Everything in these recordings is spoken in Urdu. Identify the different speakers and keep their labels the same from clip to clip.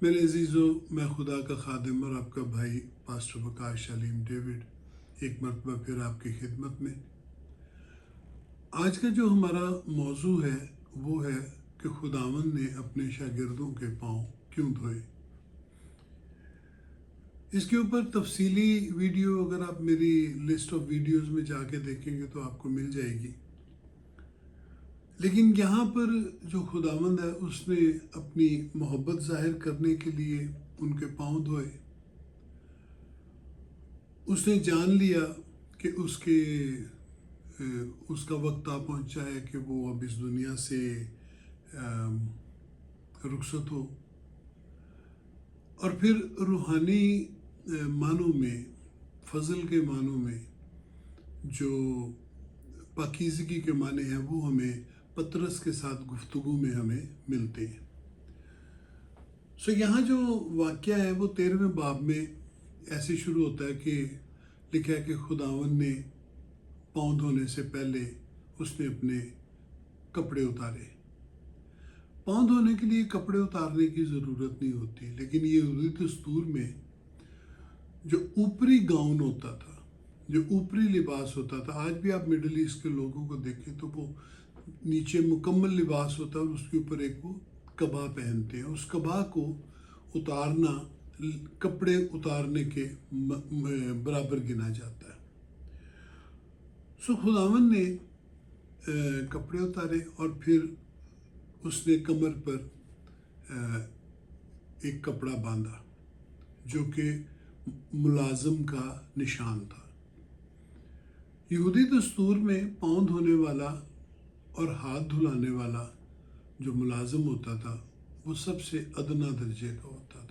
Speaker 1: میرے عزیزو، میں خدا کا خادم اور آپ کا بھائی پاسٹر وقاش علیم ڈیوڈ ایک مرتبہ پھر آپ کی خدمت میں۔ آج کا جو ہمارا موضوع ہے وہ ہے کہ خداوند نے اپنے شاگردوں کے پاؤں کیوں دھوئے۔ اس کے اوپر تفصیلی ویڈیو اگر آپ میری لسٹ آف ویڈیوز میں جا کے دیکھیں گے تو آپ کو مل جائے گی، لیکن یہاں پر جو خداوند ہے اس نے اپنی محبت ظاہر کرنے کے لیے ان کے پاؤں دھوئے۔ اس نے جان لیا کہ اس کا وقت آ پہنچا ہے کہ وہ اب اس دنیا سے رخصت ہو، اور پھر روحانی معنوں میں، فضل کے معنوں میں، جو پاکیزگی کے معنی ہیں وہ ہمیں پطرس کے ساتھ گفتگو میں ہمیں ملتے ہیں۔ یہاں جو واقعہ ہے وہ 13ویں باب میں ایسے شروع ہوتا ہے کہ لکھا ہے کہ خداوند نے پاؤں دھونے سے پہلے اس نے اپنے کپڑے اتارے۔ پاؤں دھونے کے لیے کپڑے اتارنے کی ضرورت نہیں ہوتی، لیکن یہ یہودی دستور میں جو اوپری گاؤن ہوتا تھا، جو اوپری لباس ہوتا تھا، آج بھی آپ مڈل ایسٹ کے لوگوں کو دیکھیں تو وہ نیچے مکمل لباس ہوتا ہے اور اس کے اوپر ایک وہ قبا پہنتے ہیں۔ اس قبا کو اتارنا کپڑے اتارنے کے برابر گنا جاتا ہے۔ خداوند نے کپڑے اتارے اور پھر اس نے کمر پر ایک کپڑا باندھا جو کہ ملازم کا نشان تھا۔ یہودی دستور میں پاؤں دھونے والا اور ہاتھ دھلانے والا جو ملازم ہوتا تھا وہ سب سے ادنا درجے کا ہوتا تھا۔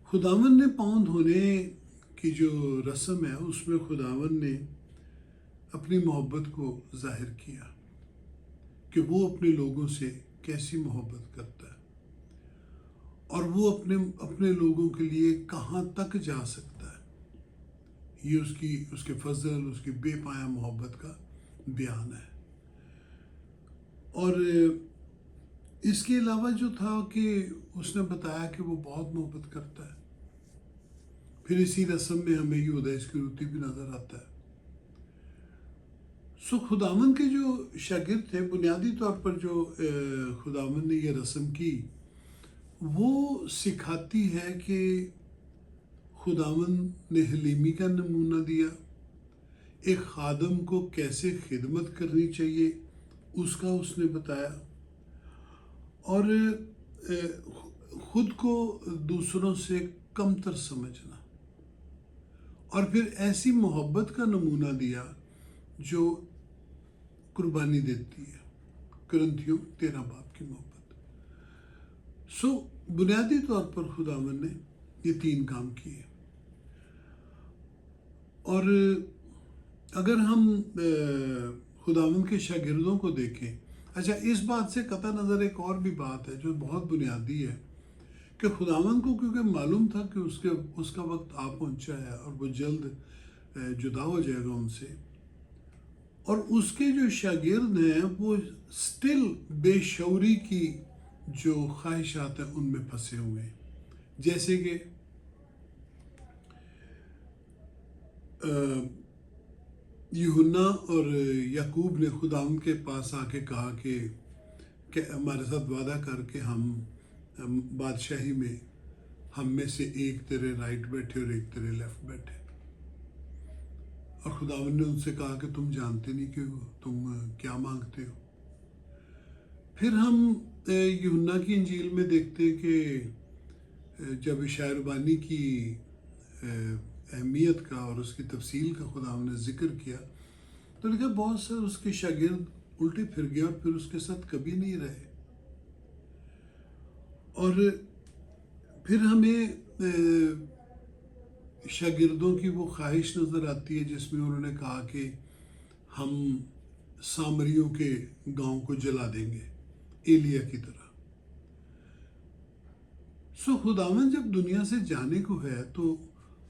Speaker 1: خداوند نے پاؤں دھونے کی جو رسم ہے اس میں خداوند نے اپنی محبت کو ظاہر کیا کہ وہ اپنے لوگوں سے کیسی محبت کرتا ہے اور وہ اپنے لوگوں کے لیے کہاں تک جا سکتا ہے۔ یہ اس کے فضل، اس کی بے پایہ محبت کا بیان ہے۔ اور اس کے علاوہ جو تھا کہ اس نے بتایا کہ وہ بہت محبت کرتا ہے۔ پھر اسی رسم میں ہمیں یہودا اسکریوتی بھی نظر آتا ہے۔ خداوند کے جو شاگرد تھے، بنیادی طور پر جو خداوند نے یہ رسم کی وہ سکھاتی ہے کہ خداوند نے حلیمی کا نمونہ دیا، ایک خادم کو کیسے خدمت کرنی چاہیے اس نے بتایا، اور خود کو دوسروں سے کمتر سمجھنا، اور پھر ایسی محبت کا نمونہ دیا جو قربانی دیتی ہے۔ کرنتھیوں 13 باب کی محبت۔ بنیادی طور پر خداوند نے یہ 3 کام کیے، اور اگر ہم خداوند کے شاگردوں کو دیکھیں، اچھا اس بات سے قطع نظر ایک اور بھی بات ہے جو بہت بنیادی ہے کہ خداوند کو کیونکہ معلوم تھا کہ اس کا وقت آ پہنچا ہے اور وہ جلد جدا ہو جائے گا ان سے، اور اس کے جو شاگرد ہیں وہ سٹل بے شعوری کی جو خواہشات ہیں ان میں پھنسے ہوئے ہیں۔ جیسے کہ یوحنا اور یعقوب نے خداوند کے پاس آ کے کہا کہ ہمارے ساتھ وعدہ کر کے ہم بادشاہی میں ہم میں سے ایک تیرے رائٹ بیٹھے اور ایک تیرے لیفٹ بیٹھے، اور خداوند نے ان سے کہا کہ تم جانتے نہیں کہ تم کیا مانگتے ہو۔ پھر ہم یوحنا کی انجیل میں دیکھتے ہیں کہ جب عشاء بانی کی اہمیت کا اور اس کی تفصیل کا خداوند نے ذکر کیا تو لکھا بہت سے اس کے شاگرد الٹے پھر گئے اور پھر اس کے ساتھ کبھی نہیں رہے۔ اور پھر ہمیں شاگردوں کی وہ خواہش نظر آتی ہے جس میں انہوں نے کہا کہ ہم سامریوں کے گاؤں کو جلا دیں گے ایلیا کی طرح۔ خداوند جب دنیا سے جانے کو ہے تو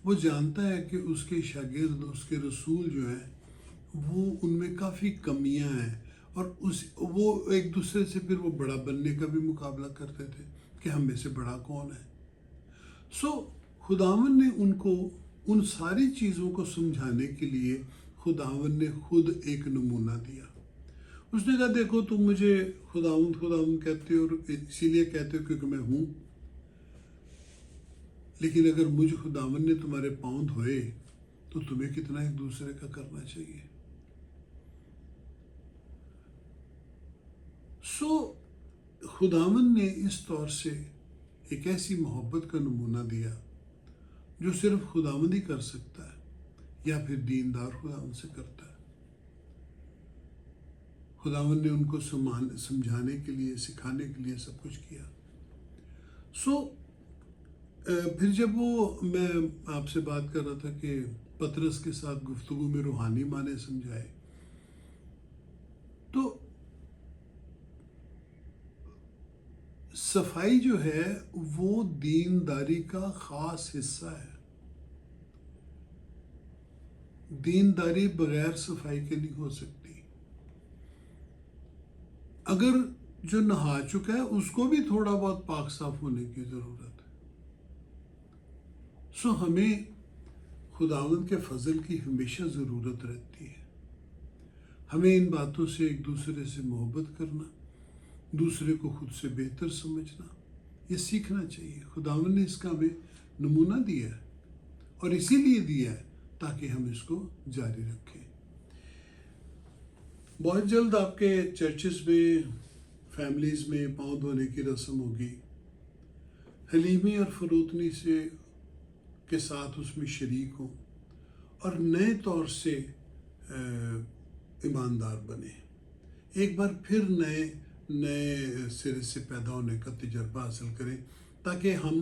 Speaker 1: وہ جانتا ہے کہ اس کے شاگرد، اس کے رسول جو ہیں وہ ان میں کافی کمیاں ہیں، اور وہ ایک دوسرے سے پھر وہ بڑا بننے کا بھی مقابلہ کرتے تھے کہ ہم میں سے بڑا کون ہے. سو خداوند نے ان کو ان ساری چیزوں کو سمجھانے کے لیے خداوند نے خود ایک نمونہ دیا. اس نے کہا دیکھو تم مجھے خداوند خداوند کہتے ہو، اور اسی لیے کہتے ہو کیونکہ میں ہوں، لیکن اگر مجھ خداوند نے تمہارے پاؤں دھوئے تو تمہیں کتنا ایک دوسرے کا کرنا چاہیے. سو خداوند نے اس طور سے ایک ایسی محبت کا نمونہ دیا جو صرف خداوند ہی کر سکتا ہے یا پھر دیندار خداوند سے کرتا ہے. خداوند نے ان کو سمجھانے کے لیے، سکھانے کے لیے سب کچھ کیا. سو پھر جب میں آپ سے بات کر رہا تھا کہ پطرس کے ساتھ گفتگو میں روحانی معنی سمجھائے، تو صفائی جو ہے وہ دینداری کا خاص حصہ ہے. دینداری بغیر صفائی کے نہیں ہو سکتی. اگر جو نہا چکا ہے اس کو بھی تھوڑا بہت پاک صاف ہونے کی ضرورت ہے. سو ہمیں خداوند کے فضل کی ہمیشہ ضرورت رہتی ہے. ہمیں ان باتوں سے ایک دوسرے سے محبت کرنا، دوسرے کو خود سے بہتر سمجھنا، یہ سیکھنا چاہیے. خداوند نے اس کا ہمیں نمونہ دیا ہے، اور اسی لیے دیا ہے تاکہ ہم اس کو جاری رکھیں. بہت جلد آپ کے چرچز میں، فیملیز میں پاؤں دھونے کی رسم ہوگی. حلیمی اور فروتنی سے کے ساتھ اس میں شریک ہوں اور نئے طور سے ایماندار بنے. ایک بار پھر نئے سرے سے پیدا ہونے کا تجربہ حاصل کریں تاکہ ہم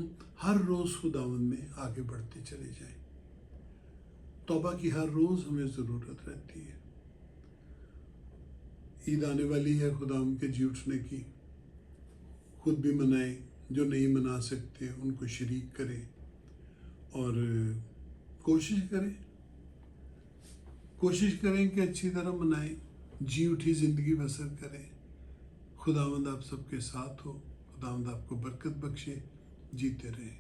Speaker 1: ہر روز خداوند میں آگے بڑھتے چلے جائیں. توبہ کی ہر روز ہمیں ضرورت رہتی ہے. عید آنے والی ہے خداوند کے جی اٹھنے کی. خود بھی منائیں، جو نہیں منا سکتے ان کو شریک کریں، اور کوشش کریں کہ اچھی طرح منائیں، جی اٹھی زندگی بسر کریں. خداوند آپ سب کے ساتھ ہو. خداوند آپ کو برکت بخشے. جیتے رہیں.